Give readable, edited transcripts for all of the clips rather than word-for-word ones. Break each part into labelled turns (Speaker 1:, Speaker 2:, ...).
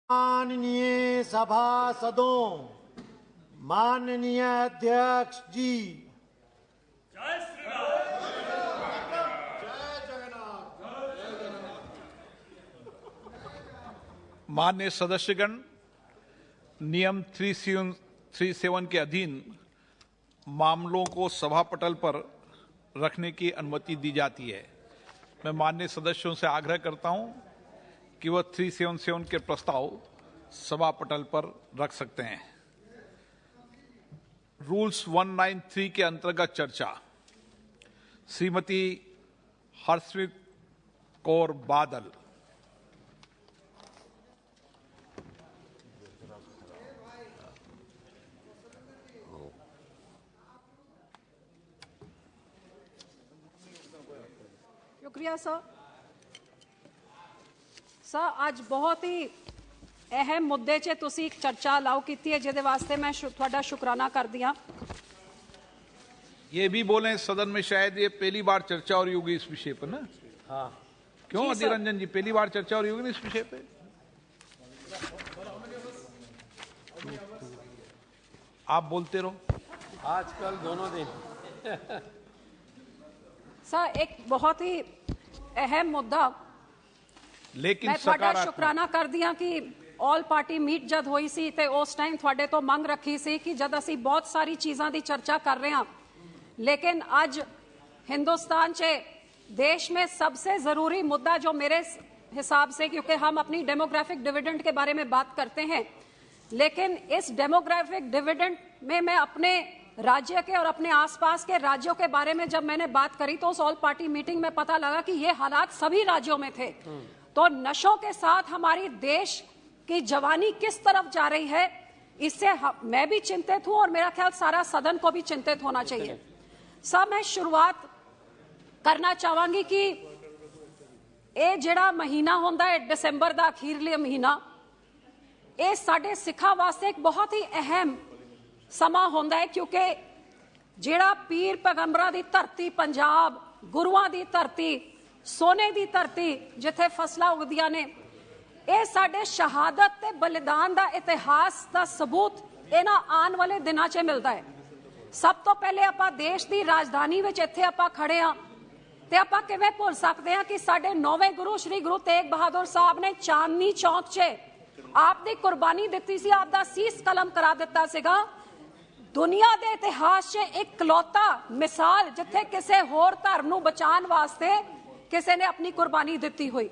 Speaker 1: माननीय सभासदों, माननीय अध्यक्ष जी,
Speaker 2: जय श्री
Speaker 3: माननीय सदस्यगण, नियम 337 के अधीन मामलों को सभा पटल पर रखने की अनुमति दी जाती है। मैं माननीय सदस्यों से आग्रह करता हूं कि वह 377 के प्रस्ताव सभा पटल पर रख सकते हैं। रूल्स 193 के अंतर्गत चर्चा। श्रीमती हर्षित कौर बादल।
Speaker 4: शुक्रिया सर। आज बहुत ही अहम मुद्दे 'च तुसी चर्चा अलाउ की है, जिहदे वास्ते मैं तुहाडा शुकराना करदी हां।
Speaker 3: ये भी बोले सदन में शायद ये पहली बार चर्चा हो रही होगी इस विषय पर ना। हाँ, क्यों अधीर रंजन जी, पहली बार चर्चा हो रही होगी ना इस विषय पे? आप बोलते रहो।
Speaker 5: आजकल दोनों दिन
Speaker 4: सर, एक बहुत ही अहम मुद्दा,
Speaker 3: लेकिन
Speaker 4: मैं तुहाडा शुकराना करदी हां कि ऑल पार्टी मीट जद होई सी ते उस टाइम तुहाडे तो मंग रखी सी कि जद असी बहुत सारी चीज़ां दी चर्चा कर रहे हां, लेकिन अज हिंदुस्तान च देश में सबसे ज़रूरी मुद्दा जो मेरे हिसाब से, क्योंकि हम अपनी डेमोग्राफिक डिविडेंड के बारे में बात करते हैं, लेकिन इस डेमोग्राफिक डिविडेंड में मैं अपने राज्य के और अपने आसपास के राज्यों के बारे में जब मैंने बात करी तो उस ऑल पार्टी मीटिंग में पता लगा कि ये हालात सभी राज्यों में थे। तो नशों के साथ हमारी देश की जवानी किस तरफ जा रही है, इससे मैं भी चिंतित हूं और मेरा ख्याल सारा सदन को भी चिंतित होना चाहिए। सब मैं शुरुआत करना चाहूंगी कि ये जिहड़ा महीना होंदा है दिसंबर दा अखीरले महीना, ये साडे सिखां वास्ते एक बहुत ही अहम समा होंदा है, क्योंकि जिहड़ा पीर पैगंबरां दी धरती पंजाब, गुरुआं दी धरती, सोने दी धरती जिथे फसलां उगदियां ने, ये साडे शहादत ते बलिदान दा इतिहास दा सबूत इन्हां आने वाले दिनां 'च मिलदा है। सब तो पहले आपां देश दी राजधानी विच इत्थे आपां खड़े हां ते आपां किवें भुल सकदे हां कि साडे 9वें गुरु श्री गुरु तेग बहादुर साहब ने चांदनी चौक 'च आपदी कुर्बानी दित्ती सी, आपदा सीस कलम करा दित्ता सीगा। दुनिया दे इतिहास 'च इकलौता मिसाल जिथे किसी होर धर्म नूं बचाउण वास्ते किसी ने अपनी कुर्बानी दित्ती हुई,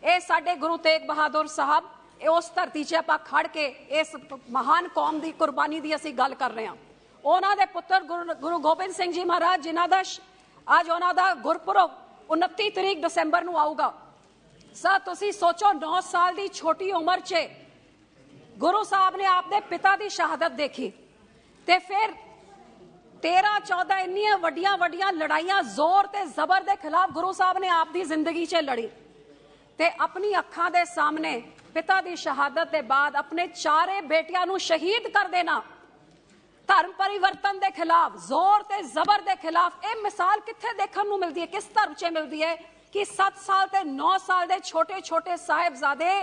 Speaker 4: ये साडे गुरु तेग बहादुर साहब उस धरती 'च आपां खड़ के इस महान कौम की कुर्बानी की असीं गल कर रहे हां। उन्हां दे पुत्र गुरु गोबिंद सिंह जी महाराज, जिन्हां दा अज उन्हां दा गुरपुरब 29 तरीक दिसंबर नूं आऊगा। सर, तुसीं सोचो 9 साल की छोटी उम्र 'च गुरु साहब ने आपदे पिता की शहादत देखी ते फिर 13-14 इन्नियां वड्डियां वड्डियां लड़ाइयां जोर ते जबर के खिलाफ गुरु साहब ने आप दी जिंदगी 'च लड़ी ते अपनी अखां दे सामने पिता की शहादत के बाद अपने चारे बेटियां नूं शहीद कर देना, धर्म परिवर्तन के खिलाफ, जोर ते जबर के खिलाफ। ये मिसाल कित्थे देखण नूं मिलदी है, किस धर्म 'च मिलदी है कि 7 साल ते 9 साल के छोटे छोटे साहिबजादे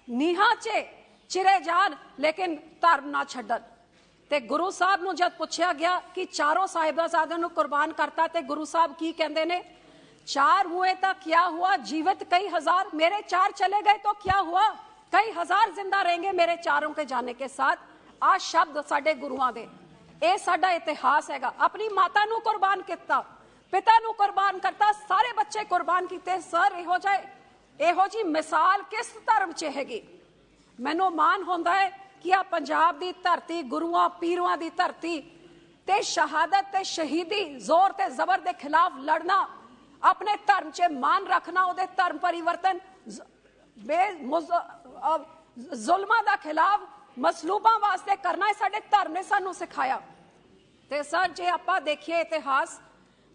Speaker 4: नीहां 'च चिरे जान लेकिन धर्म ना छड्डण। ते गुरु साहब नूं जद पुछया गया कि चारों साहिबजादे नूं कुर्बान करता, ते गुरु साहब की कहंदे ने, 4 हुए तो क्या हुआ, जीवित कई हजार, मेरे 4 चले गए तो क्या हुआ, कई हजार जिंदा रहेंगे मेरे चारों के जाने के साथ। आ शब्द साडे गुरुआं दे, ये साडा इतिहास हैगा। अपनी माता नूं कुर्बान किया, पिता नूं कुर्बान करता, सारे बच्चे कुर्बान किए। सर, इहो जी मिसाल किस धर्म 'च हैगी? मैनूं मान होंदा है कि आ पंजाब दी धरती, गुरुआं पीरुआं दी धरती ते शहादत ते शहीदी, जोर ते जबर के खिलाफ लड़ना, अपने धर्म 'च मान रखना, उहदे धर्म परिवर्तन, जुल्मां दा खिलाफ मसलूबां वास्ते करना, है साडे धर्म ने सानू सिखाया। ते सर, जे आपां देखिए इतिहास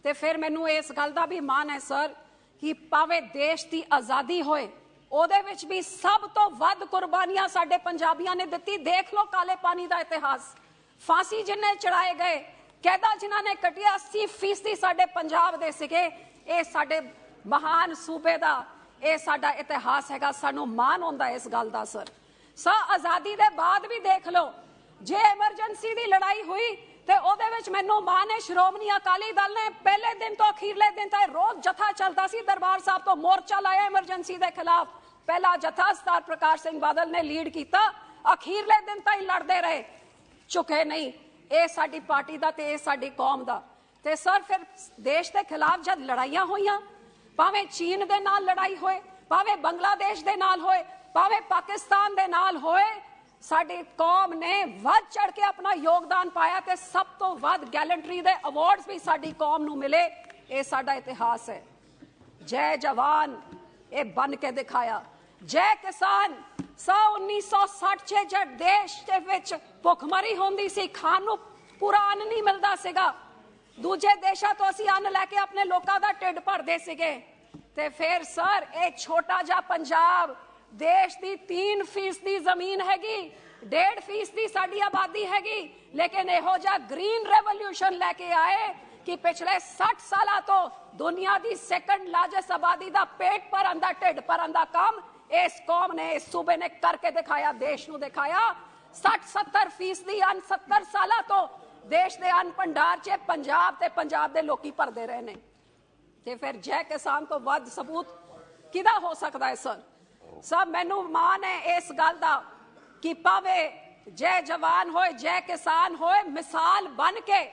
Speaker 4: ते फिर मैनू इस गल दा भी मान है सर कि भावें देश की आज़ादी होए, ਉਹਦੇ ਵਿੱਚ भी सब तो वध कुर्बानियां साडे पंजाबियां ने दित्ती। देख लो काले पानी का इतिहास, फांसी जिन्हें चढ़ाए गए, कैदा जिन्हां ने कटिया, 80% साडे पंजाब दे सीगे। ये साडे महान सूबे दा ये साडा इतिहास हैगा, सानू मान होंदा इस गल दा सर। ਸਾ ਆਜ਼ਾਦੀ ਦੇ ਬਾਅਦ ਵੀ ਦੇਖ ਲਓ, ਜੇ ਐਮਰਜੈਂਸੀ ਦੀ ਲੜਾਈ ਹੋਈ ਤੇ ਉਹਦੇ ਵਿੱਚ ਮੈਨੂੰ ਮਾਨ ਨੇ ਸ਼੍ਰੋਮਣੀ ਅਕਾਲੀ ਦਲ ਨੇ ਪਹਿਲੇ ਦਿਨ ਤੋਂ ਅਖੀਰਲੇ ਦਿਨ ਤੱਕ ਰੋਜ਼ ਜਥਾ ਚੱਲਦਾ ਸੀ, ਦਰਬਾਰ ਸਾਹਿਬ ਤੋਂ ਮੋਰਚਾ ਲਾਇਆ ਐਮਰਜੈਂਸੀ ਦੇ ਖਿਲਾਫ। ਪਹਿਲਾ ਜਥਾ ਸਰਦਾਰ ਪ੍ਰਕਾਸ਼ ਸਿੰਘ ਬਾਦਲ ਨੇ ਲੀਡ ਕੀਤਾ, ਅਖੀਰਲੇ ਦਿਨ ਤੱਕ ਲੜਦੇ ਰਹੇ, ਝੁਕੇ ਨਹੀਂ। ਇਹ ਸਾਡੀ ਪਾਰਟੀ ਦਾ ਤੇ ਇਹ ਸਾਡੀ ਕੌਮ ਦਾ। ਤੇ ਸਰ ਫਿਰ ਦੇਸ਼ ਦੇ ਖਿਲਾਫ ਜਦ ਲੜਾਈਆਂ ਹੋਈਆਂ, ਭਾਵੇਂ ਚੀਨ ਦੇ ਨਾਲ ਲੜਾਈ ਹੋਏ, ਭਾਵੇਂ ਬੰਗਲਾਦੇਸ਼ ਦੇ ਨਾਲ ਹੋਏ, ਭਾਵੇਂ ਪਾਕਿਸਤਾਨ ਦੇ ਨਾਲ ਹੋਏ, ਸਾਡੀ ਕੌਮ ਨੇ ਵੱਧ ਚੜ ਕੇ ਆਪਣਾ ਯੋਗਦਾਨ ਪਾਇਆ ਤੇ ਸਭ ਤੋਂ ਵੱਧ ਗੈਲੈਂਟਰੀ ਦੇ ਅਵਾਰਡਸ ਵੀ ਸਾਡੀ ਕੌਮ ਨੂੰ ਮਿਲੇ। ਇਹ ਸਾਡਾ ਇਤਿਹਾਸ ਹੈ। ਜੈ ਜਵਾਨ ਇਹ ਬਣ ਕੇ ਦਿਖਾਇਆ, ਜੈ ਕਿਸਾਨ। 1960 ਜਦ ਦੇਸ਼ ਦੇ ਵਿੱਚ ਭੁੱਖਮਰੀ ਹੁੰਦੀ ਸੀ, ਖਾਣ ਨੂੰ ਪੂਰਾ ਅੰਨ ਨਹੀਂ ਮਿਲਦਾ ਸੀਗਾ, ਦੂਜੇ ਦੇਸ਼ਾਂ ਤੋਂ ਅਸੀਂ ਅੰਨ ਲੈ ਕੇ ਆਪਣੇ ਲੋਕਾਂ ਦਾ ਢਿੱਡ ਭਰਦੇ ਸੀਗੇ। ਤੇ ਫਿਰ ਸਰ ਇਹ ਛੋਟਾ ਜਿਹਾ ਪੰਜਾਬ, ਦੇਸ਼ ਦੀ 3% ਜ਼ਮੀਨ ਹੈਗੀ, 1.5% ਸਾਡੀ ਆਬਾਦੀ ਹੈਗੀ, ਲੇਕਿਨ ਇਹੋ ਜਿਹਾ ਗ੍ਰੀਨ ਰੈਵੋਲੂਸ਼ਨ ਲੈ ਕੇ ਆਏ ਕਿ ਪਿਛਲੇ 60 ਸਾਲਾਂ ਤੋਂ ਦੁਨੀਆ ਦੀ ਸੈਕੰਡ ਲਾਰਜੈਸਟ ਆਬਾਦੀ ਦਾ ਪੇਟ ਭਰਨ ਦਾ, ਢਿੱਡ ਭਰਨ ਦਾ ਕੰਮ ਇਸ ਕੌਮ ਨੇ, ਇਸ ਸੂਬੇ ਨੇ ਕਰਕੇ ਦਿਖਾਇਆ, ਦੇਸ਼ ਨੂੰ ਦਿਖਾਇਆ। 60-70% ਅੰਨ 70 ਸਾਲਾਂ ਤੋਂ ਦੇਸ਼ ਦੇ ਅੰਨ ਭੰਡਾਰ 'ਚ ਪੰਜਾਬ ਤੇ ਪੰਜਾਬ ਦੇ ਲੋਕੀ ਭਰਦੇ ਰਹੇ ਨੇ। ਤੇ ਫਿਰ ਜੈ ਕਿਸਾਨ ਤੋਂ ਵੱਧ ਸਬੂਤ ਕਿਹਦਾ ਹੋ ਸਕਦਾ ਹੈ ਸਰ? ਸਭ ਮੈਨੂੰ ਮਾਣ ਹੈ ਇਸ ਗੱਲ ਦਾ ਕਿ ਭਾਵੇਂ ਜੈ ਜਵਾਨ ਹੋਏ, ਜੈ ਕਿਸਾਨ ਹੋਏ, ਮਿਸਾਲ ਬਣ ਕੇ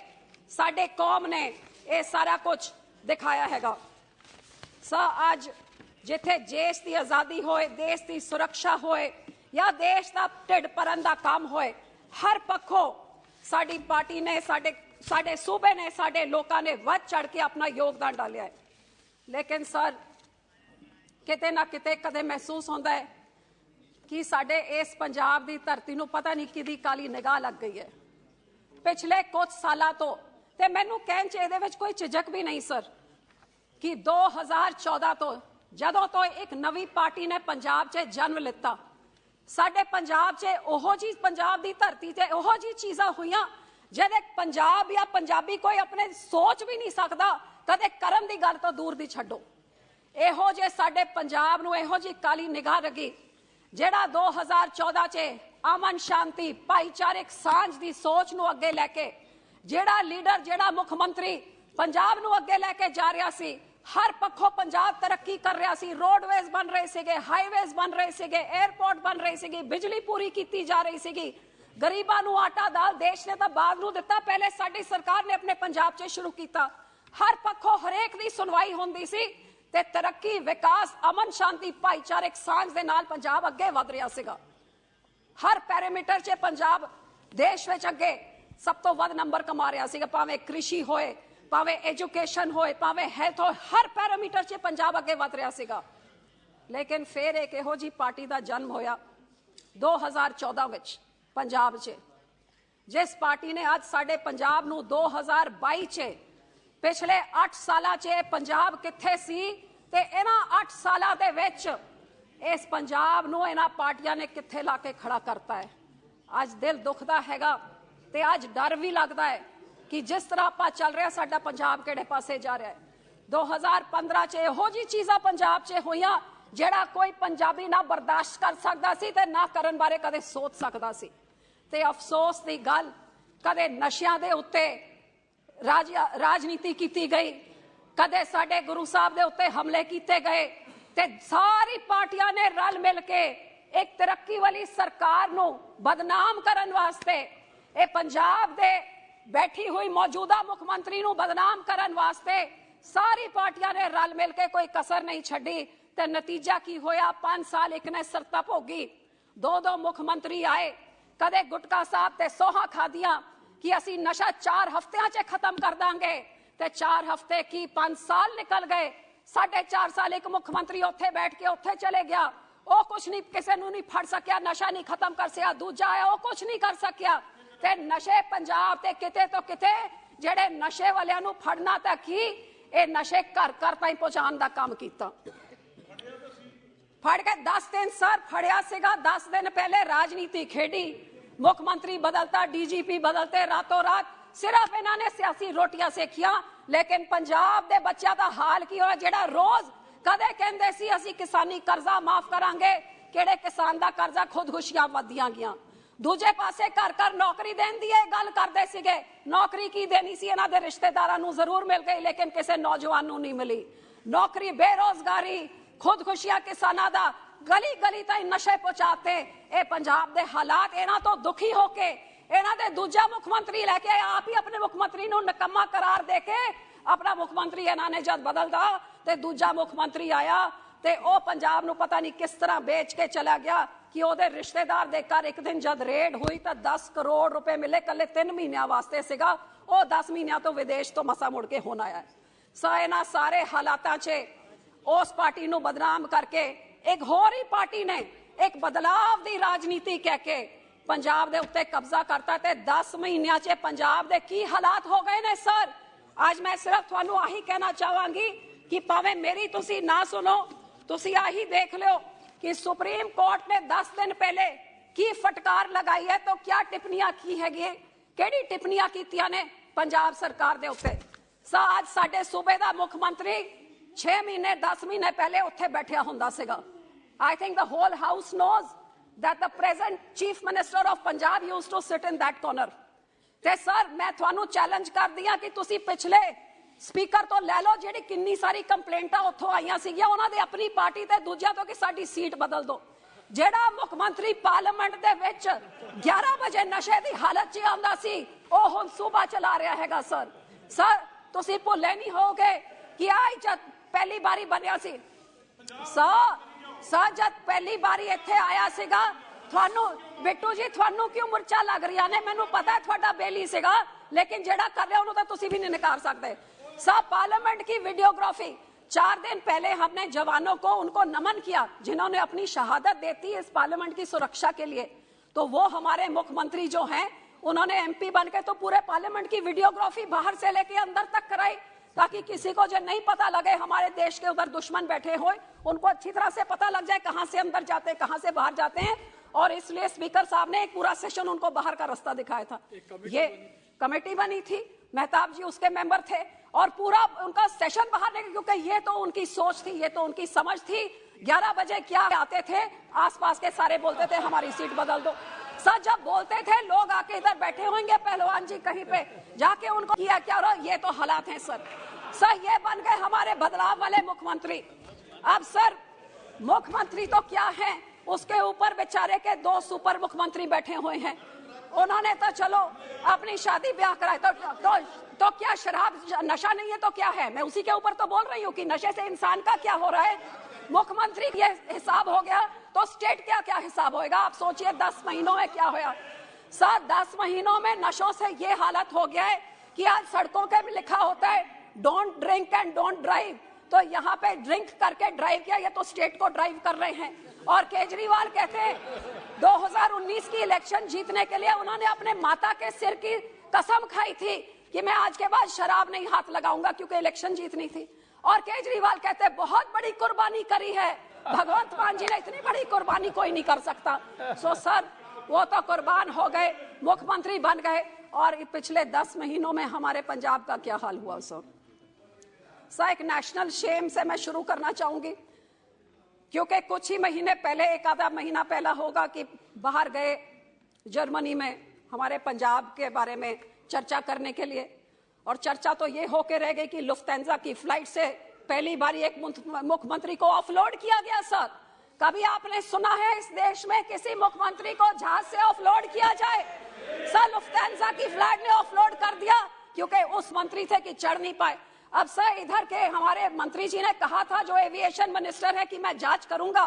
Speaker 4: ਸਾਡੇ ਕੌਮ ਨੇ ਇਹ ਸਾਰਾ ਕੁਝ ਦਿਖਾਇਆ ਹੈਗਾ। ਅੱਜ ਜਿੱਥੇ ਦੇਸ਼ ਦੀ ਆਜ਼ਾਦੀ ਹੋਏ, ਦੇਸ਼ ਦੀ ਸੁਰੱਖਿਆ ਹੋਏ ਜਾਂ ਦੇਸ਼ ਦਾ ਢਿੱਡ ਭਰਨ ਦਾ ਕੰਮ ਹੋਏ, ਹਰ ਪੱਖੋਂ ਸਾਡੀ ਪਾਰਟੀ ਨੇ, ਸਾਡੇ ਸੂਬੇ ਨੇ, ਸਾਡੇ ਲੋਕਾਂ ਨੇ ਵੱਧ ਚੜ ਕੇ ਆਪਣਾ ਯੋਗਦਾਨ ਡਾਲਿਆ ਹੈ। ਲੇਕਿਨ ਸਰ ਕਿਤੇ ਨਾ ਕਿਤੇ ਕਦੇ ਮਹਿਸੂਸ ਹੁੰਦਾ ਹੈ ਕਿ ਸਾਡੇ ਇਸ ਪੰਜਾਬ ਦੀ ਧਰਤੀ ਨੂੰ ਪਤਾ ਨਹੀਂ ਕਿਹਦੀ ਕਾਲੀ ਨਿਗਾਹ ਲੱਗ ਗਈ ਹੈ ਪਿਛਲੇ ਕੁਝ ਸਾਲਾਂ ਤੋਂ। ਤੇ ਮੈਨੂੰ ਕਹਿਣ 'ਚ ਇਹਦੇ ਵਿੱਚ ਕੋਈ ਝਿਜਕ ਵੀ ਨਹੀਂ ਸਰ ਕਿ 2014 ਤੋਂ ਜਦੋਂ ਤੋਂ ਇੱਕ ਨਵੀਂ ਪਾਰਟੀ ਨੇ ਪੰਜਾਬ 'ਚ ਜਨਮ ਲਿੱਤਾ, ਸਾਡੇ ਪੰਜਾਬ 'ਚ ਉਹੋ ਜਿਹੀ, ਪੰਜਾਬ ਦੀ ਧਰਤੀ 'ਤੇ ਉਹੋ ਜਿਹੀ ਚੀਜ਼ਾਂ ਹੋਈਆਂ ਜਿਹਦੇ ਪੰਜਾਬ ਜਾਂ ਪੰਜਾਬੀ ਕੋਈ ਆਪਣੇ ਸੋਚ ਵੀ ਨਹੀਂ ਸਕਦਾ, ਕਦੇ ਕਰਨ ਦੀ ਗੱਲ ਤਾਂ ਦੂਰ ਦੀ ਛੱਡੋ। ਇਹੋ ਜਿਹੇ ਸਾਡੇ ਪੰਜਾਬ ਨੂੰ ਇਹੋ ਜਿਹੀ ਕਾਲੀ ਨਿਗਾਹ ਲੱਗੀ, ਜਿਹੜਾ 2014 'ਚ ਅਮਨ ਸ਼ਾਂਤੀ, ਭਾਈਚਾਰਕ ਸਾਂਝ ਦੀ ਸੋਚ ਨੂੰ ਅੱਗੇ ਲੈ ਕੇ, ਜਿਹੜਾ ਲੀਡਰ, ਜਿਹੜਾ ਮੁੱਖ ਮੰਤਰੀ ਪੰਜਾਬ ਨੂੰ ਅੱਗੇ ਲੈ ਕੇ ਜਾ ਰਿਹਾ ਸੀ, ਹਰ ਪੱਖੋਂ ਪੰਜਾਬ ਤਰੱਕੀ ਕਰ ਰਿਹਾ ਸੀ, ਰੋਡਵੇਜ਼ ਬਣ ਰਹੇ ਸੀਗੇ, ਹਾਈਵੇਜ਼ ਬਣ ਰਹੇ ਸੀਗੇ, 에ਅਰਪੋਰਟ ਬਣ ਰਹੇ ਸੀਗੇ, ਬਿਜਲੀ ਪੂਰੀ ਕੀਤੀ ਜਾ ਰਹੀ ਸੀਗੀ, ਗਰੀਬਾਂ ਨੂੰ ਆਟਾ ਦਾਲ ਦੇਸ਼ ਨੇ ਤਾਂ ਬਾਅਦ ਨੂੰ ਦਿੱਤਾ, ਪਹਿਲੇ ਸਾਡੀ ਸਰਕਾਰ ਨੇ ਆਪਣੇ ਪੰਜਾਬ 'ਚ ਸ਼ੁਰੂ ਕੀਤਾ। ਹਰ ਪੱਖੋਂ ਹਰੇਕ ਦੀ ਸੁਣਵਾਈ ਹੁੰਦੀ ਸੀ ਤੇ ਤਰੱਕੀ, ਵਿਕਾਸ, ਅਮਨ ਸ਼ਾਂਤੀ, ਭਾਈਚਾਰਕ ਸਾਂਝ ਦੇ ਨਾਲ ਪੰਜਾਬ ਅੱਗੇ ਵਧ ਰਿਹਾ ਸੀਗਾ। ਹਰ ਪੈਰਾਮੀਟਰ 'ਚ ਪੰਜਾਬ ਦੇਸ਼ ਵਿੱਚ ਅੱਗੇ ਸਭ ਤੋਂ ਵੱਧ ਨੰਬਰ ਕਮਾ ਰਿਹਾ ਸੀਗਾ, ਭਾਵੇਂ ਕ੍ਰਿਸ਼ੀ ਹੋਏ, ਭਾਵੇਂ ਐਜੂਕੇਸ਼ਨ ਹੋਏ, ਭਾਵੇਂ ਹੈਲਥ ਹੋਏ, ਹਰ ਪੈਰਾਮੀਟਰ 'ਚ ਪੰਜਾਬ ਅੱਗੇ ਵਧ ਰਿਹਾ ਸੀਗਾ। ਲੇਕਿਨ ਫਿਰ ਇੱਕ ਇਹੋ ਜਿਹੀ ਪਾਰਟੀ ਦਾ ਜਨਮ ਹੋਇਆ 2014 ਵਿੱਚ ਪੰਜਾਬ 'ਚ, ਜਿਸ ਪਾਰਟੀ ਨੇ ਅੱਜ ਸਾਡੇ ਪੰਜਾਬ ਨੂੰ 2022 'ਚ, ਪਿਛਲੇ 8 ਸਾਲਾਂ 'ਚ ਪੰਜਾਬ ਕਿੱਥੇ ਸੀ ਤੇ ਇਹਨਾਂ 8 ਸਾਲਾਂ ਦੇ ਵਿੱਚ ਇਸ ਪੰਜਾਬ ਨੂੰ ਇਹਨਾਂ ਪਾਰਟੀਆਂ ਨੇ ਕਿੱਥੇ ਲਾ ਕੇ ਖੜਾ ਕਰਤਾ ਹੈ। ਅੱਜ ਦਿਲ ਦੁਖਦਾ ਹੈਗਾ ਤੇ ਅੱਜ ਡਰ ਵੀ ਲੱਗਦਾ ਹੈ ਕਿ ਜਿਸ ਤਰ੍ਹਾਂ ਆਪਾਂ ਚੱਲ ਰਿਹਾ, ਸਾਡਾ ਪੰਜਾਬ ਕਿਹੜੇ ਪਾਸੇ ਜਾ ਰਿਹਾ ਹੈ। 2015 'ਚ ਇਹੋ ਜਿਹੀ ਚੀਜ਼ਾਂ ਪੰਜਾਬ 'ਚ ਹੋਈਆਂ ਜਿਹੜਾ ਕੋਈ ਪੰਜਾਬੀ ਨਾ ਬਰਦਾਸ਼ਤ ਕਰ ਸਕਦਾ ਸੀ ਤੇ ਨਾ ਕਰਨ ਬਾਰੇ ਕਦੇ ਸੋਚ ਸਕਦਾ ਸੀ। ਤੇ ਅਫਸੋਸ ਦੀ ਗੱਲ, ਕਦੇ ਨਸ਼ਿਆਂ ਦੇ ਉੱਤੇ ਰਾਜਨੀਤੀ ਕੀਤੀ ਗਈ, ਕਦੇ ਸਾਡੇ ਗੁਰੂ ਸਾਹਿਬ ਦੇ ਉੱਤੇ ਹਮਲੇ ਕੀਤੇ ਗਏ ਤੇ ਸਾਰੀ ਪਾਰਟੀਆਂ ਨੇ ਰਲ ਮਿਲ ਕੇ ਇੱਕ ਤਰੱਕੀ ਵਾਲੀ ਸਰਕਾਰ ਨੂੰ ਬਦਨਾਮ ਕਰਨ ਵਾਸਤੇ, ਇਹ ਪੰਜਾਬ ਦੇ ਬੈਠੀ ਹੋਈ ਮੌਜੂਦਾ ਮੁੱਖ ਮੰਤਰੀ ਨੂੰ ਬਦਨਾਮ ਕਰਨ ਵਾਸਤੇ ਸਾਰੀ ਪਾਰਟੀਆਂ ਨੇ ਰਲ ਮਿਲ ਕੇ ਕੋਈ ਕਸਰ ਨਹੀਂ ਛੱਡੀ। ਤੇ ਨਤੀਜਾ ਕੀ ਹੋਇਆ? 5 ਸਾਲ ਇੱਕ ਨੇ ਸਰਤਾ ਭੋਗੀ, ਦੋ ਮੁੱਖ ਮੰਤਰੀ ਆਏ, ਕਦੇ ਗੁਟਕਾ ਸਾਹਿਬ ਤੇ ਸੋਹਾ ਖਾਦੀਆਂ ਕਿ ਅਸੀਂ ਨਸ਼ਾ 4 ਹਫ਼ਤਿਆਂ 'ਚ ਖਤਮ ਕਰ ਦਾਂਗੇ ਤੇ 4 ਹਫ਼ਤੇ ਕੀ 5 ਸਾਲ ਨਿਕਲ ਗਏ। 4.5 ਸਾਲ ਇੱਕ ਮੁੱਖ ਮੰਤਰੀ ਉੱਥੇ ਬੈਠ ਕੇ ਉੱਥੇ ਚਲੇ ਗਿਆ, ਉਹ ਕੁਛ ਨਹੀਂ, ਕਿਸੇ ਨੂੰ ਨਹੀਂ ਫੜ ਸਕਿਆ, ਨਸ਼ਾ ਨਹੀਂ ਖਤਮ ਕਰ ਸਕਿਆ। ਦੂਜਾ ਆਇਆ, ਉਹ ਕੁਛ ਨਹੀਂ ਕਰ ਸਕਿਆ। ਤੇ ਨਸ਼ੇ ਪੰਜਾਬ ਤੇ ਕਿਤੇ ਤੋਂ ਕਿਤੇ ਜਿਹੜੇ ਨਸ਼ੇ ਵਾਲਿਆਂ ਨੂੰ ਫੜਨਾ ਤਾਂ ਕੀ, ਇਹ ਨਸ਼ੇ ਘਰ ਘਰ ਤਾਈਂ ਪਹੁੰਚਾਉਣ ਦਾ ਕੰਮ ਕੀਤਾ। ਫੜ ਕੇ 10 ਦਿਨ ਸਰ ਫੜਿਆ ਸੀਗਾ, 10 ਦਿਨ ਪਹਿਲੇ ਰਾਜਨੀਤੀ ਖੇਡੀ, ਮੁੱਖ ਮੰਤਰੀ ਬਦਲਤਾ, ਡੀਜੀਪੀ ਬਦਲਤੇ ਰਾਤੋਂ ਰਾਤ। ਸਿਰਫ ਇਹਨਾਂ ਨੇ ਸਿਆਸੀ ਰੋਟੀਆਂ ਸੇਖੀਆਂ। ਲੇਕਿਨ ਪੰਜਾਬ ਦੇ ਬੱਚਿਆਂ ਦਾ ਹਾਲ ਕੀ ਹੋਇਆ, ਜਿਹੜਾ ਰੋਜ਼ ਕਦੇ ਕਹਿੰਦੇ ਸੀ ਅਸੀਂ ਕਿਸਾਨੀ ਕਰਜ਼ਾ ਮਾਫ ਕਰਾਂਗੇ, ਕਿਹੜੇ ਕਿਸਾਨ ਦਾ ਕਰਜ਼ਾ ਖੁਦਕੁਸ਼ੀਆਂ ਵੱਧਦੀਆਂ ਗਈਆਂ। ਦੂਜੇ ਪਾਸੇ ਘਰ ਘਰ ਨੌਕਰੀ ਦੇਣ ਦੀ ਇਹ ਗੱਲ ਕਰਦੇ ਸੀਗੇ, ਨੌਕਰੀ ਕੀ ਦੇਣੀ ਸੀ, ਇਹਨਾਂ ਦੇ ਰਿਸ਼ਤੇਦਾਰਾਂ ਨੂੰ ਜ਼ਰੂਰ ਮਿਲ ਗਈ ਲੇਕਿਨ ਕਿਸੇ ਨੌਜਵਾਨ ਨੂੰ ਨਹੀਂ ਮਿਲੀ। ਨੌਕਰੀ, ਬੇਰੋਜ਼ਗਾਰੀ, ਖੁਦਕੁਸ਼ੀਆਂ ਕਿਸਾਨਾਂ ਦਾ, ਗਲੀ ਗਲੀ ਤਾਈਂ ਨਸ਼ੇ ਪਹੁੰਚਾਤੇ। ਇਹ ਪੰਜਾਬ ਦੇ ਹਾਲਾਤ, ਇਹਨਾਂ ਤੋਂ ਦੁਖੀ ਹੋ ਕੇ ਇਹਨਾਂ ਦੇ ਦੂਜਾ ਮੁੱਖ ਮੰਤਰੀ ਲੈ ਕੇ ਆਪ ਹੀ ਆਪਣੇ ਮੁੱਖ ਮੰਤਰੀ ਨੂੰ ਨਕਮਾ ਕਰਾਰ ਦੇ ਕੇ ਆਪਣਾ ਮੁੱਖ ਮੰਤਰੀ ਇਹਨਾਂ ਨੇ ਜਦ ਬਦਲਦਾ ਤੇ ਦੂਜਾ ਮੁੱਖ ਮੰਤਰੀ ਆਇਆ ਤੇ ਉਹ ਪੰਜਾਬ ਨੂੰ ਪਤਾ ਨਹੀਂ ਕਿਸ ਤਰ੍ਹਾਂ ਵੇਚ ਕੇ ਚਲਾ ਗਿਆ ਕਿ ਉਹਦੇ ਰਿਸ਼ਤੇਦਾਰ ਦੇ ਘਰ ਇੱਕ ਦਿਨ ਜਦ ਰੇਡ ਹੋਈ ਤਾਂ 10 ਕਰੋੜ ਰੁਪਏ ਮਿਲੇ, ਕੱਲੇ 3 ਮਹੀਨਿਆਂ ਵਾਸਤੇ ਸੀਗਾ, ਉਹ 10 ਮਹੀਨਿਆਂ ਤੋਂ ਵਿਦੇਸ਼ ਤੋਂ ਮਸਾ ਮੁੜ ਕੇ ਹੁਣ ਆਇਆ। ਸੋ ਇਹਨਾਂ ਸਾਰੇ ਹਾਲਾਤਾਂ 'ਚ ਉਸ ਪਾਰਟੀ ਨੂੰ ਬਦਨਾਮ ਕਰਕੇ ਇੱਕ ਹੋਰ ਹੀ ਪਾਰਟੀ ਨੇ ਇੱਕ ਬਦਲਾਵ ਦੀ ਰਾਜਨੀਤੀ ਕਹਿ ਕੇ ਪੰਜਾਬ ਦੇ ਉੱਤੇ ਕਬਜ਼ਾ ਕਰਤਾ ਤੇ 10 ਮਹੀਨਿਆਂ 'ਚ ਪੰਜਾਬ ਦੇ ਕੀ ਹਾਲਾਤ ਹੋ ਗਏ ਨੇ। ਸਰ ਅੱਜ ਮੈਂ ਸਿਰਫ ਤੁਹਾਨੂੰ ਆਹੀ ਕਹਿਣਾ ਚਾਹਾਂਗੀ ਕਿ ਭਾਵੇਂ ਮੇਰੀ ਤੁਸੀਂ ਨਾ ਸੁਣੋ, ਤੁਸੀਂ ਆਹੀ ਦੇਖ ਲਿਓ कि सुप्रीम कोर्ट ने 10 दिन पहले की फटकार लगाई है तो क्या टिप्पणियां की हैगी, केड़ी टिप्पणियां कीतियां ने पंजाब सरकार दे उत्ते। आज साडे सूबे दा मुख्यमंत्री 6 महीने 10 महीने पहले उत्थे बैठिया हुंदा सीगा। I think the whole house knows that the present chief minister of Punjab used to sit in that corner. ते सर मैं तुहानू चैलेंज कर दिया कि तुसी पिछले स्पीकर तो लै लो जिहड़ी किन्नी सारी कंप्लेंटां उत्थों आईयां सीगियां उन्हां दे अपनी पार्टी ते दूजियां तो कि साडी सीट बदल दो। जिहड़ा मुख मंत्री पार्लियामेंट दे विच 11 बजे नशे दी हालत च आंदा सी ओह हुण सूबा चला रहा हैगा। सर तुसीं भुल्ले नहीं होगे कि आई जद पहली बारी बनिया सी सर जद पहली बारी इत्थे आया सीगा तुहानू बिट्टू जी तुहानू क्यों मुरचा लग रही ने, मैनू पता है तुहाडा बेली सीगा लेकिन जिहड़ा कर रहा उन्होंने तुसीं भी नहीं नकार सकते। सब पार्लियामेंट की वीडियोग्राफी 4 दिन पहले हमने जवानों को उनको नमन किया जिन्होंने अपनी शहादत देती इस पार्लियामेंट की सुरक्षा के लिए, तो वो हमारे मुख्यमंत्री जो हैं उन्होंने एमपी बन के तो पूरे पार्लियामेंट की वीडियोग्राफी बाहर से लेके अंदर तक कराई ताकि किसी को जो नहीं पता लगे हमारे देश के उधर दुश्मन बैठे हो उनको अच्छी तरह से पता लग जाए कहां से अंदर जाते हैं कहां से बाहर जाते हैं। और इसलिए स्पीकर साहब ने एक पूरा सेशन उनको बाहर का रास्ता दिखाया था। ये कमेटी बनी थी, मेहताब जी उसके मेंबर थे और पूरा उनका सेशन बाहर निकल, क्योंकि ये तो उनकी सोच थी, ये तो उनकी समझ थी। 11 बजे क्या आते थे आसपास के सारे बोलते थे हमारी सीट बदल दो। सर जब बोलते थे लोग आके इधर बैठे होंगे पहलवान जी कहीं पे जाके उनको किया क्या रहा, ये तो हालात हैं सर ये बन गए हमारे बदलाव वाले मुख्यमंत्री। अब सर मुख्यमंत्री तो क्या है, उसके ऊपर बेचारे के 2 सुपर मुख्यमंत्री बैठे हुए हैं। उन्होंने तो चलो अपनी शादी ब्याह कराए तो क्या शराब नशा नहीं है तो क्या है, मैं उसी के ऊपर तो बोल रही हूँ कि नशे से इंसान का क्या हो रहा है। मुख्यमंत्री ये हिसाब हो गया तो स्टेट क्या हिसाब होएगा। आप सोचिए 10 महीनों में क्या होया। सर 10 महीनों में नशों से ये हालत हो गया है कि आज सड़कों के भी लिखा होता है don't drink and don't drive, तो यहाँ पे ड्रिंक करके ड्राइव किया, ये तो स्टेट को ड्राइव कर रहे हैं। और केजरीवाल कहते हैं 2019 की इलेक्शन जीतने के लिए उन्होंने अपने माता के सिर की कसम खाई थी कि मैं आज के बाद शराब नहीं हाथ लगाऊंगा क्योंकि इलेक्शन जीतनी थी। और केजरीवाल कहते हैं बहुत बड़ी कुर्बानी करी है, भगवंत मान जी ने इतनी बड़ी कुर्बानी कोई नहीं कर सकता। सो सर वो तो कुर्बान हो गए, मुख्यमंत्री बन गए और पिछले 10 महीनों में हमारे पंजाब का क्या हाल हुआ। सर एक नेशनल शेम से मैं शुरू करना चाहूंगी क्योंकि कुछ ही महीने पहले, एक आधा महीना पहला होगा कि बाहर गए जर्मनी में हमारे पंजाब के बारे में चर्चा करने के लिए, और चर्चा तो ये होके रह गई कि लुफ्थांसा की फ्लाइट से पहली बार एक मुख्यमंत्री को ऑफलोड किया गया। सर कभी आपने सुना है इस देश में किसी मुख्यमंत्री को जहाज से ऑफलोड किया जाए? सर लुफ्थांसा की फ्लाइट ने ऑफलोड कर दिया क्योंकि उस मंत्री थे कि चढ़ नहीं पाए। अब सर इधर के हमारे मंत्री जी ने कहा था जो एविएशन मिनिस्टर है कि मैं जांच करूंगा,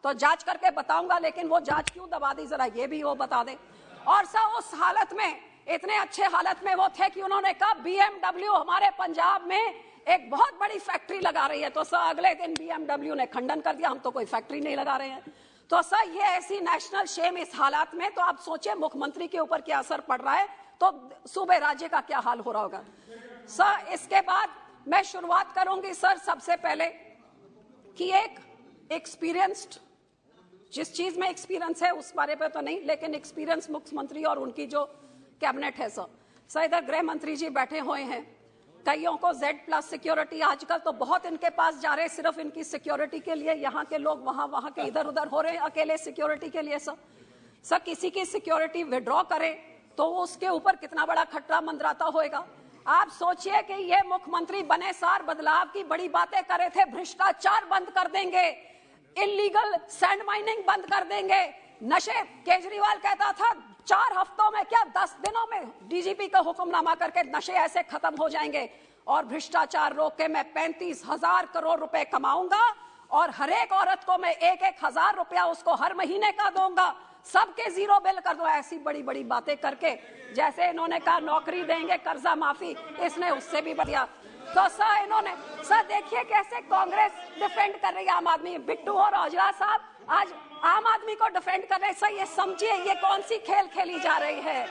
Speaker 4: तो जांच करके बताऊंगा, लेकिन वो जांच क्यों दबा दी जरा ये भी वो बता दे। और सर उस हालत में, इतने अच्छे हालत में वो थे कि उन्होंने कहा BMW हमारे पंजाब में एक बहुत बड़ी फैक्ट्री लगा रही है, तो सर अगले दिन BMW ने खंडन कर दिया, हम तो कोई फैक्ट्री नहीं लगा रहे हैं। तो सर ये ऐसी नेशनल शेम इस हालात में, तो आप सोचिए मुख्यमंत्री के ऊपर क्या असर पड़ रहा है, तो सूबे राज्य का क्या हाल हो रहा होगा। सर इसके बाद मैं शुरुआत करूंगी सर सबसे पहले कि एक एक्सपीरियंस्ड, जिस चीज में एक्सपीरियंस है उस बारे पे तो नहीं, लेकिन एक्सपीरियंस मुख्यमंत्री और उनकी जो कैबिनेट है सर इधर गृह मंत्री जी बैठे हुए हैं कईयों को Z+ सिक्योरिटी, आजकल तो बहुत इनके पास जा रहे हैं सिर्फ इनकी सिक्योरिटी के लिए। यहाँ के लोग वहां के इधर उधर हो रहे हैं अकेले सिक्योरिटी के लिए। सर किसी की सिक्योरिटी विड्रॉ करे तो उसके ऊपर कितना बड़ा खतरा मंडराता होगा। आप सोचिए कि ये मुख्यमंत्री बने सार बदलाव की बड़ी बातें करे थे, भ्रष्टाचार बंद कर देंगे, इलीगल सैंड माइनिंग बंद कर देंगे, नशे, केजरीवाल कहता था 4 हफ्तों में क्या 10 दिनों में डीजीपी का हुक्मनामा करके नशे ऐसे खत्म हो जाएंगे, और भ्रष्टाचार रोक के मैं 35,000 करोड़ रुपए कमाऊंगा और हर एक औरत को मैं 1,000 रुपया उसको हर महीने का दूंगा, सबके जीरो बिल कर दो। ऐसी बड़ी बड़ी बातें करके, जैसे इन्होंने कहा नौकरी देंगे, कर्जा माफी, इसने उससे भी बढ़िया। तो सर इन्होंने, सर देखिए कैसे कांग्रेस डिफेंड कर रही है आम आदमी। बिट्टू और औजला साहब आज आम आदमी को डिफेंड कर रहे हैं। सर ये समझिए ये कौन सी खेल खेली जा रही है।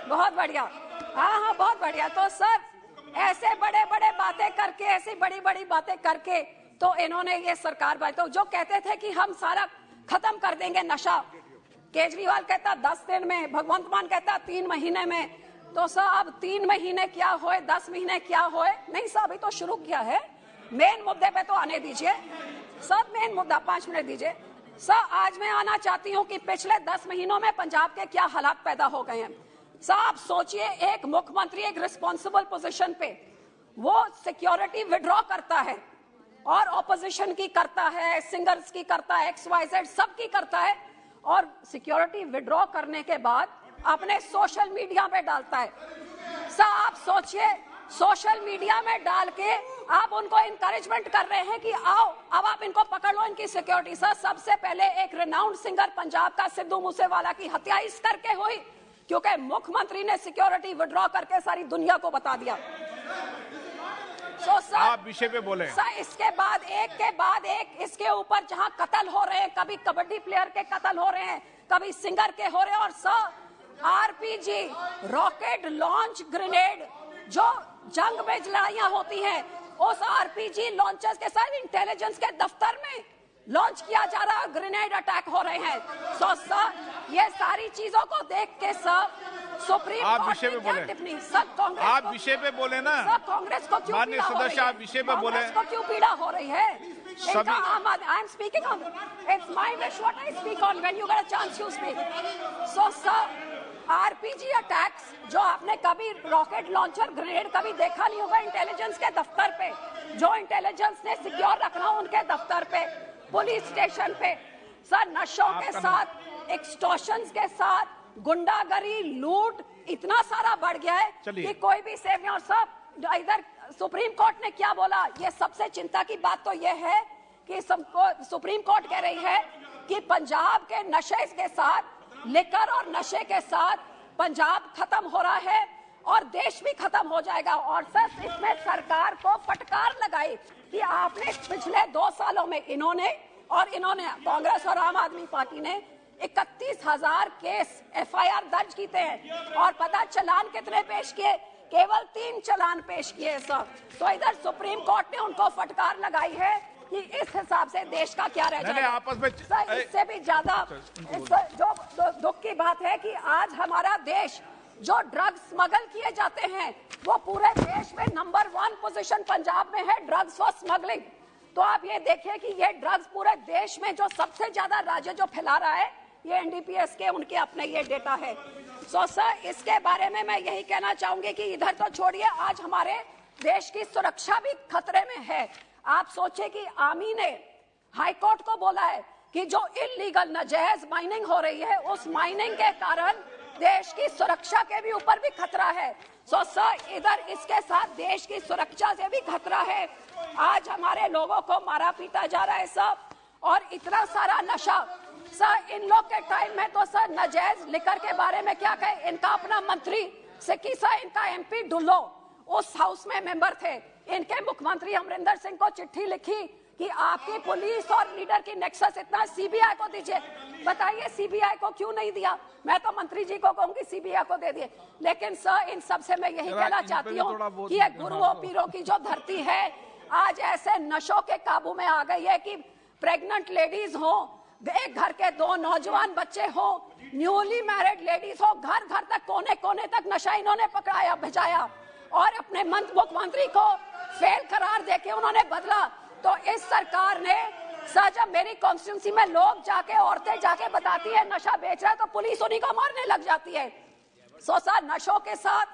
Speaker 4: बहुत बढ़िया, हाँ बहुत बढ़िया। तो सर ऐसे बड़े बड़े बातें करके, ऐसी बड़ी बड़ी बातें करके तो इन्होंने ये सरकार बनाई। तो जो कहते थे कि हम सारा खत्म कर देंगे नशा, केजरीवाल कहता 10 दिन में, भगवंत मान कहता 3 महीने में। तो सर अब 3 महीने क्या होए, 10 महीने क्या होए, नहीं सर अभी तो शुरू किया है। मेन मुद्दे पे तो आने दीजिए सब, मेन मुद्दा 5 मिनट दीजिए। सर आज मैं आना चाहती हूँ कि पिछले 10 महीनों में पंजाब के क्या हालात पैदा हो गए हैं। सर आप सोचिए, एक मुख्यमंत्री एक रिस्पॉन्सिबल पोजीशन पे वो सिक्योरिटी विड्रॉ करता है और ऑपोजिशन की करता है, सिंगर्स की करता है, XYZ सबकी करता है, और सिक्योरिटी विड्रॉ करने के बाद अपने सोशल मीडिया पे डालता है। सर आप सोचिए, सोशल मीडिया में डाल के आप उनको इनकरेजमेंट कर रहे हैं कि आओ अब आप इनको पकड़ लो, इनकी सिक्योरिटी। सर सबसे पहले एक रिनाउंड सिंगर पंजाब का सिद्धू मूसेवाला की हत्या इस करके हुई क्योंकि मुख्यमंत्री ने सिक्योरिटी विड्रॉ करके सारी दुनिया को बता दिया। सर
Speaker 3: आप विषय पे बोले।
Speaker 4: सर इसके बाद एक के बाद एक इसके ऊपर जहां कत्ल हो रहे हैं, कभी कबड्डी प्लेयर के कत्ल हो रहे हैं, कभी सिंगर के हो रहे हैं, और sir RPG rocket launch grenade जो जंग में लड़ाइयां होती हैं, उस RPG लॉन्चर्स के साथ इंटेलिजेंस के दफ्तर में लॉन्च किया जा रहा है, ग्रेनेड अटैक हो रहे हैं। सो सर ये सारी चीजों को देख के सर सुप्रीम कोर्ट ने क्या टिप्पणी, सब कांग्रेस,
Speaker 3: आप विषय पे बोले ना,
Speaker 4: सब कांग्रेस को क्यों
Speaker 3: माननीय सदस्य आप विषय पे बोले,
Speaker 4: कांग्रेस को क्यों पीड़ा हो रही है।
Speaker 3: सभी
Speaker 4: I am speaking on, it's my wish what I speak on, when you get a chance you speak. So sir RPG attacks जो आपने कभी रॉकेट लॉन्चर ग्रेनेड कभी देखा नहीं होगा इंटेलिजेंस के दफ्तर पे, जो इंटेलिजेंस ने सिक्योर रखना उनके दफ्तर पे, पुलिस स्टेशन पे। सर नशों के साथ, एक्सटॉर्शंस के साथ, गुंडागरी, लूट इतना सारा बढ़ गया है कि कोई भी सेव नहीं। और सब इधर सुप्रीम कोर्ट ने क्या बोला, ये सबसे चिंता की बात तो ये है कि सुप्रीम कोर्ट कह रही है कि पंजाब के नशे के साथ, लिकर और नशे के साथ पंजाब खत्म हो रहा है और देश भी खत्म हो जाएगा। और सर इसमें सरकार को फटकार लगाई कि आपने पिछले 2 सालों में इन्होंने कांग्रेस और आम आदमी पार्टी ने 31,000 केस FIR दर्ज किए हैं, और पता चालान कितने पेश किए, केवल 3 चालान पेश किए सर। तो इधर सुप्रीम कोर्ट ने उनको फटकार लगाई है कि इस हिसाब से देश का क्या रह जाएगा।
Speaker 3: आपस में
Speaker 4: सर इससे भी ज्यादा जो दुख की बात है कि आज हमारा देश, जो ड्रग्स स्मगल किए जाते हैं वो पूरे देश में नंबर 1 पोजीशन पंजाब में है, ड्रग्स फॉर स्मगलिंग। तो आप ये देखिए कि ये ड्रग्स पूरे देश में जो सबसे ज्यादा राज्य जो फैला रहा है, ये NDPS के उनके अपने ये डेटा है। सो सर इसके बारे में मैं यही कहना चाहूंगी कि इधर तो छोड़िए, आज हमारे देश की सुरक्षा भी खतरे में है। आप सोचे कि आर्मी ने हाईकोर्ट को बोला है कि जो इलीगल नाजायज माइनिंग हो रही है, उस माइनिंग के कारण देश की सुरक्षा के भी ऊपर भी खतरा है। सो सर इधर इसके साथ देश की सुरक्षा से भी खतरा है। आज हमारे लोगों को मारा पीटा जा रहा है सब, और इतना सारा नशा। सर इन लोग के टाइम में तो सर नाजायज लिकर के बारे में क्या कहे, इनका अपना मंत्री सिक्की सा, इनका MP ढुल्लो उस हाउस में मेंबर थे, इनके मुख्यमंत्री अमरिंदर सिंह को चिट्ठी लिखी कि आपकी पुलिस और लीडर की नेक्सस इतना CBI को दीजिए। बताइए CBI को क्यों नहीं दिया? मैं तो मंत्री जी को कहूंगी CBI को दे दिए। लेकिन सर इन सबसे मैं यही कहना चाहती हूँ कि ये गुरुओं पीरों की जो धरती है आज ऐसे नशों के काबू में आ गई है कि प्रेग्नेंट लेडीज हो, एक घर के 2 नौजवान बच्चे हो, न्यूली मैरिड लेडीज हो, घर घर तक, कोने कोने तक नशा इन्होंने पकड़ाया भिजाया। और अपने मुख्यमंत्री को फेल करार देके उन्होंने बदला। तो इस सरकार ने सर, जब मेरी कॉन्स्टिट्यूंसी में लोग जाके, औरतें जाके बताती है नशा बेच रहा है, तो पुलिस उन्हीं को मारने लग जाती है। सो सर, नशों के साथ,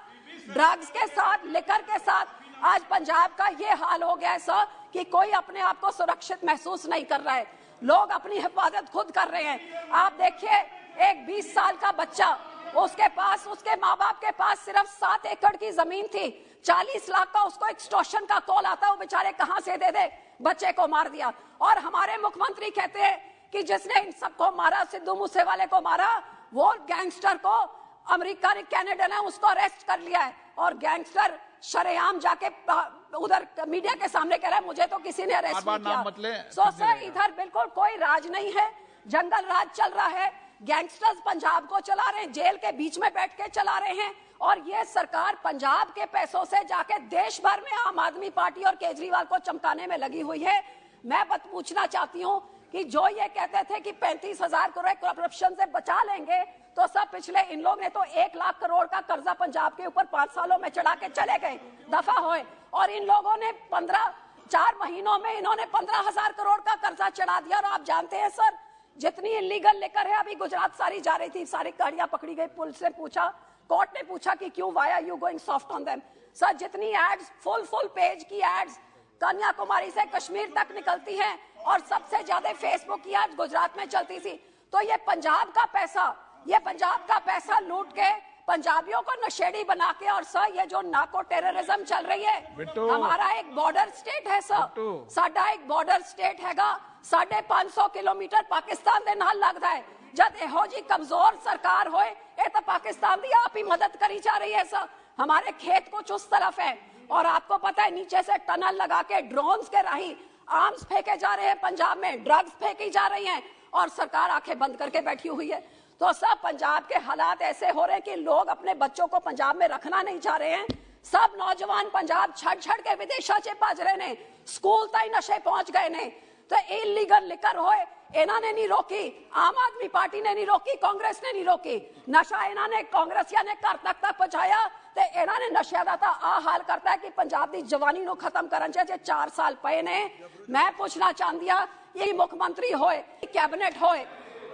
Speaker 4: ड्रग्स के साथ, लिकर के साथ आज पंजाब का ये हाल हो गया है सर कि कोई अपने आप को सुरक्षित महसूस नहीं कर रहा है। लोग अपनी हिफाजत खुद कर रहे हैं। आप देखिए, एक 20 साल का बच्चा, उसके पास, उसके माँ बाप के पास सिर्फ 7 एकड़ की जमीन थी, 40 लाख का उसको एक्सटॉर्शन का कॉल आता, वो बेचारे कहां से दे दे, बच्चे को मार दिया। और हमारे मुख्यमंत्री कहते हैं कि जिसने इन सबको मारा, सिद्धू मूसेवाले को मारा, वो गैंगस्टर को अमेरिका ने, कनाडा ने उसको अरेस्ट कर लिया है। और गैंगस्टर शरेआम जाके उधर मीडिया के सामने कह रहा है मुझे तो किसी ने अरेस्ट नहीं किया। सो सर, इधर बिल्कुल कोई राज नहीं है, जंगल राज चल रहा है। गैंगस्टर्स पंजाब को चला रहे हैं, जेल के बीच में बैठ के चला रहे हैं। और ये सरकार पंजाब के पैसों से जाके देश भर में आम आदमी पार्टी और केजरीवाल को चमकाने में लगी हुई है। मैं बस पूछना चाहती हूँ कि जो ये कहते थे कि 35,000 करोड़ करप्शन से बचा लेंगे, तो सब पिछले इन लोग ने तो 1 लाख करोड़ का कर्जा पंजाब के ऊपर 5 सालों में चढ़ा के चले गए, दफा होए। और इन लोगों ने 4 महीनों में इन्होंने 15,000 करोड़ का कर्जा चढ़ा दिया। और आप जानते हैं सर, जितनी इलीगल लेकर है, अभी गुजरात सारी जा रही थी, सारी गाड़ियां पकड़ी गई, पुलिस ने पूछा, कोर्ट ने पूछा कि क्यों, why are you going soft on them. Sir, जितनी एड्स, फुल पेज की एड्स कन्याकुमारी से कश्मीर तक निकलती हैं, और सबसे ज्यादा फेसबुक की एड्स गुजरात में चलती थी। तो ये पंजाब का पैसा लूट के पंजाबियों को नशेड़ी बना के, और सर ये जो नाको टेररिज्म चल रही है, हमारा एक बॉर्डर स्टेट है सर, साडा एक बॉर्डर स्टेट हैगा, 550 किलोमीटर पाकिस्तान दे नाल लगता है। जब एहो जी कमजोर सरकार होए, ये तो पाकिस्तान की आप ही मदद करी जा रही है सर। हमारे खेत कुछ उस तरफ है, और आपको पता है नीचे से टनल लगा के ड्रोन्स के राही आर्म्स फेंके जा रहे हैं, पंजाब में ड्रग्स फेंकी जा रही हैं, और सरकार आंखें बंद करके बैठी हुई है। तो सब पंजाब के हालात ऐसे हो रहे हैं कि लोग अपने बच्चों को पंजाब में रखना नहीं चाह रहे हैं। सब नौजवान पंजाब छड़ के विदेशा च भज रहे ने, स्कूल ताई नशे पहुंच गए ने। तो इलीगल लिकर होए, इन्होंने नहीं रोकी, आम आदमी पार्टी ने नहीं रोकी, कांग्रेस ने नहीं रोकी। नशा इन्होंने कांग्रेसियां ने घर तक पहुंचाया, तो इन्होंने नशे का आ हाल करता है कि पंजाब की जवानी को खत्म करन च 4 साल पे ने। मैं पूछना चाहती हूं, ये मुख्यमंत्री होए, कैबिनेट होए,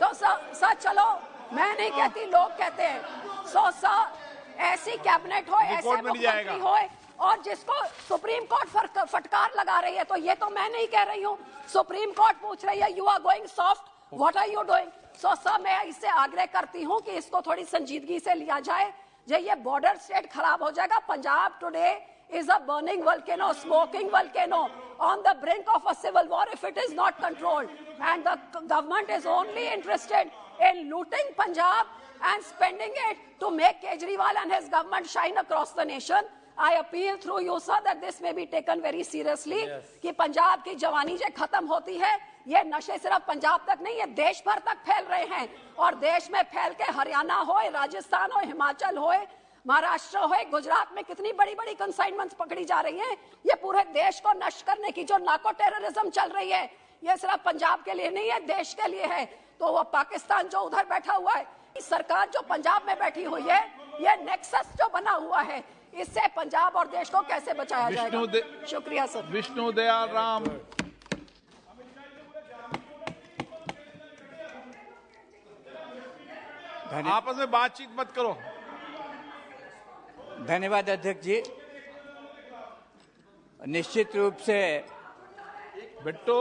Speaker 4: तो सर चलो, मैं नहीं कहती, लोग कहते हैं, सो सर ऐसी कैबिनेट हो, ऐसे मुख्यमंत्री होए, और जिसको सुप्रीम कोर्ट फटकार लगा रही है, तो ये तो मैं नहीं कह रही हूँ, सुप्रीम कोर्ट पूछ रही है, you are going soft, what are you doing. So sir, मैं इससे आग्रह करती हूँ कि इसको थोड़ी संजीदगी से लिया जाए। जो ये बॉर्डर स्टेट खराब हो जाएगा। Punjab today is a burning volcano, smoking volcano on the brink of a civil war if it is not controlled. And the government is only interested in looting Punjab and spending it to make Kejriwal and his government shine across the nation. I appeal through you, sir, that this may be taken very seriously. कि पंजाब की जवानी जो खत्म होती है, ये नशे सिर्फ पंजाब तक नहीं, ये देश भर तक फैल रहे हैं, और देश में फैल के हरियाणा हो, राजस्थान हो, हिमाचल हो, महाराष्ट्र हो, गुजरात में कितनी बड़ी बड़ी कंसाइनमेंट्स पकड़ी जा रही हैं। ये पूरे देश को नष्ट करने की जो नाको टेररिज्म चल रही है, ये सिर्फ पंजाब के लिए नहीं है, देश के लिए है। तो वो पाकिस्तान जो उधर बैठा हुआ है, सरकार जो पंजाब में बैठी हुई है, ये नेक्सस जो बना हुआ है, इससे पंजाब और देश को कैसे बचाया जाएगा। शुक्रिया सर।
Speaker 3: विष्णु दयाल राम। आपस में बातचीत मत करो।
Speaker 6: धन्यवाद अध्यक्ष जी। निश्चित रूप से
Speaker 3: बिट्टू,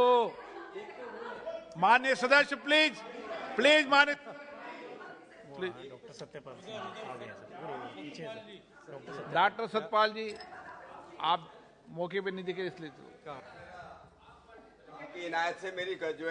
Speaker 3: माननीय सदस्य प्लीज प्लीज, माननीय डॉक्टर सतपाल जी, आप मौके पे नहीं दिखे इसलिए।
Speaker 7: इनायत से मेरी जो